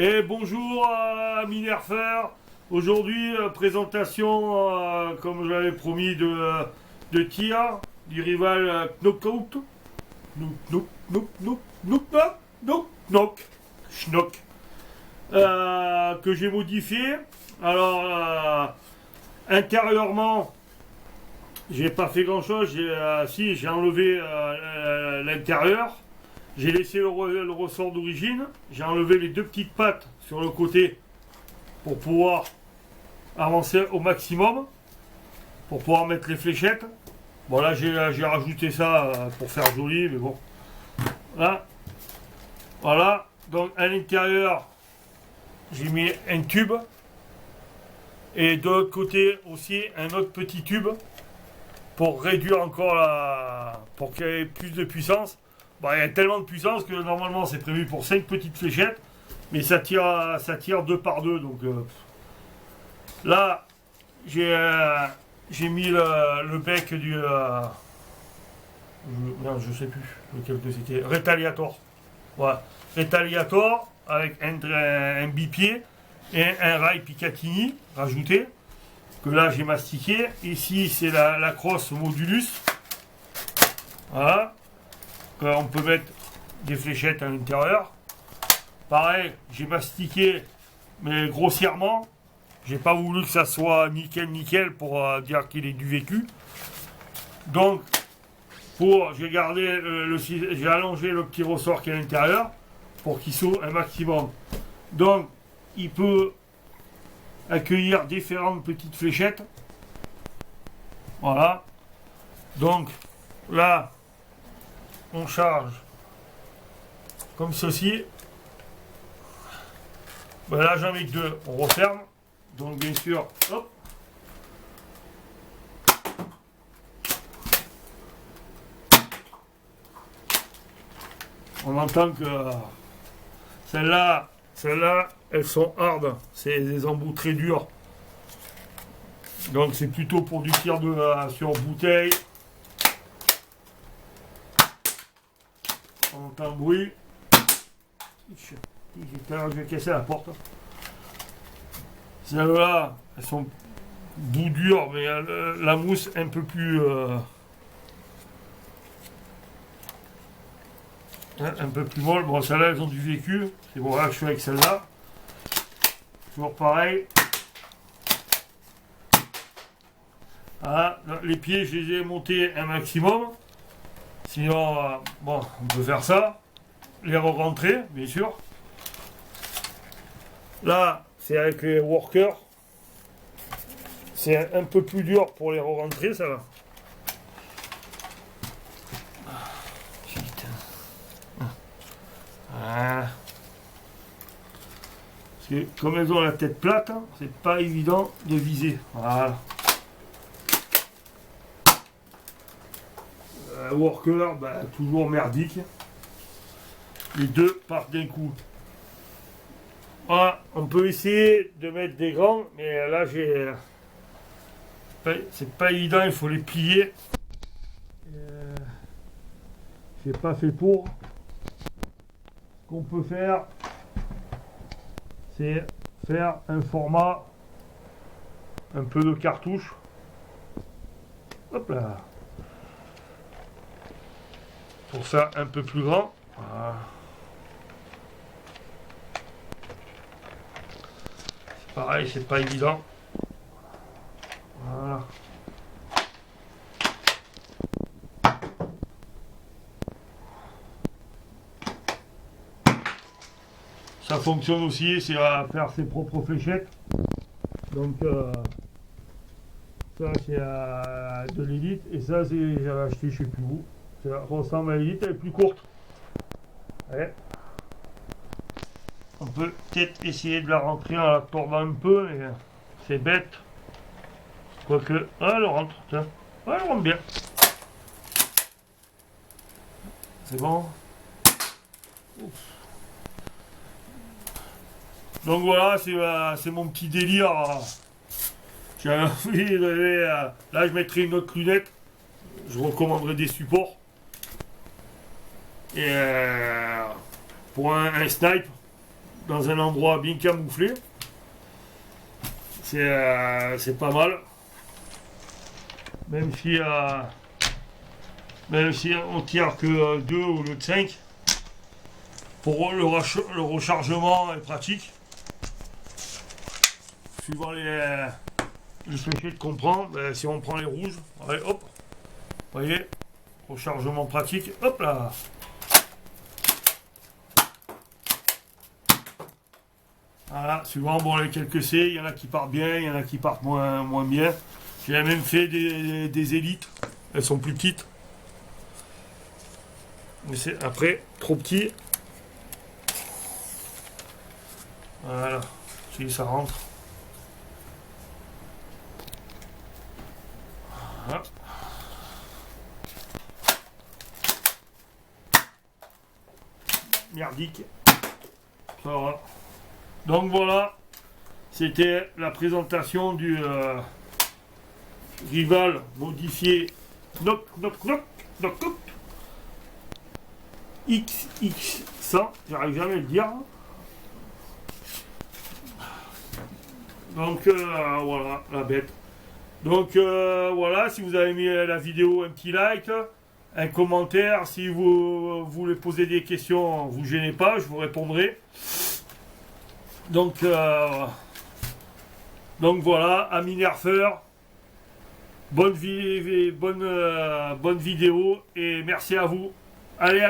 Et bonjour amis nerfeurs. Aujourd'hui, présentation, comme je l'avais promis, de tir du rival Knockout. Schnock. Que j'ai modifié. Alors, intérieurement, j'ai pas fait grand chose. J'ai enlevé l'intérieur. J'ai laissé le ressort d'origine, j'ai enlevé les deux petites pattes sur le côté pour pouvoir avancer au maximum, pour pouvoir mettre les fléchettes. Bon là j'ai rajouté ça pour faire joli, mais bon. Là, voilà, donc à l'intérieur j'ai mis un tube et de l'autre côté aussi un autre petit tube pour réduire encore pour qu'il y ait plus de puissance. Bah, il y a tellement de puissance que normalement c'est prévu pour 5 petites fléchettes, mais ça tire 2 par 2. Donc là, j'ai mis le bec du. Je sais plus lequel que c'était. Retaliator. Voilà. Retaliator avec un bipied et un rail Picatinny rajouté. Que là j'ai mastiqué. Ici c'est la crosse Modulus. Voilà. On peut mettre des fléchettes à l'intérieur. Pareil, j'ai mastiqué, mais grossièrement. J'ai pas voulu que ça soit nickel pour dire qu'il est du vécu. Donc, j'ai gardé j'ai allongé le petit ressort qui est à l'intérieur pour qu'il s'ouvre un maximum. Donc, il peut accueillir différentes petites fléchettes. Voilà. Donc, là, on charge comme ceci. Ben là j'en mets que deux, on referme. Donc bien sûr, hop. On entend que celles-là, elles sont hard. C'est des embouts très durs. Donc c'est plutôt pour du tir sur bouteille. On entend le bruit. Je vais casser la porte. Celles-là, elles sont bout dur, mais la mousse un peu plus molle. Bon, celles-là, elles ont du vécu. C'est pour ça que je suis avec celle-là. Toujours pareil. Voilà, les pieds, je les ai montés un maximum. Sinon, bon, on peut faire ça. Les re-rentrer, bien sûr. Là, c'est avec les workers. C'est un peu plus dur pour les re-rentrer, ça va. Voilà. Parce que comme elles ont la tête plate, c'est pas évident de viser. Voilà. Worker, bah, toujours merdique. Les deux partent d'un coup. Voilà, on peut essayer de mettre des grands, mais là c'est pas évident, il faut les plier. J'ai pas fait pour. Ce qu'on peut faire, c'est faire un format un peu de cartouche. Hop là. Pour ça un peu plus grand. Voilà. C'est pareil, c'est pas évident. Voilà. Ça fonctionne aussi, c'est à faire ses propres fléchettes. Donc ça c'est de l'élite et ça c'est j'avais acheté je sais plus où. Ça ressemble à l'élite, elle est plus courte. Ouais. On peut peut-être essayer de la rentrer en la tordant un peu, mais c'est bête. Quoique, elle rentre, tiens. Ouais, elle rentre bien. C'est bon. Ouf. Donc voilà, c'est mon petit délire. J'avais envie de... Là, je mettrai une autre lunette. Je recommanderai des supports. Et pour un snipe, dans un endroit bien camouflé. C'est pas mal. Même si on tire que 2 au lieu de 5. Pour le rechargement est pratique. Suivant les spécialités qu'on prend, ben, si on prend les rouges, allez, hop, vous voyez, rechargement pratique, hop là. Voilà, suivant bon, les quelques C, il y en a qui partent bien, il y en a qui partent moins bien. J'ai même fait des élites, elles sont plus petites. Mais c'est après trop petit. Voilà, si ça rentre. Voilà. Merdique. Voilà. Donc voilà, c'était la présentation du Rival modifié Knock XX100, j'arrive jamais à le dire. Donc voilà, la bête. Donc voilà, si vous avez aimé la vidéo, un petit like, un commentaire. Si vous voulez poser des questions, vous gênez pas, je vous répondrai. Donc voilà, ami nerfeur, bonne vidéo et merci à vous. Allez,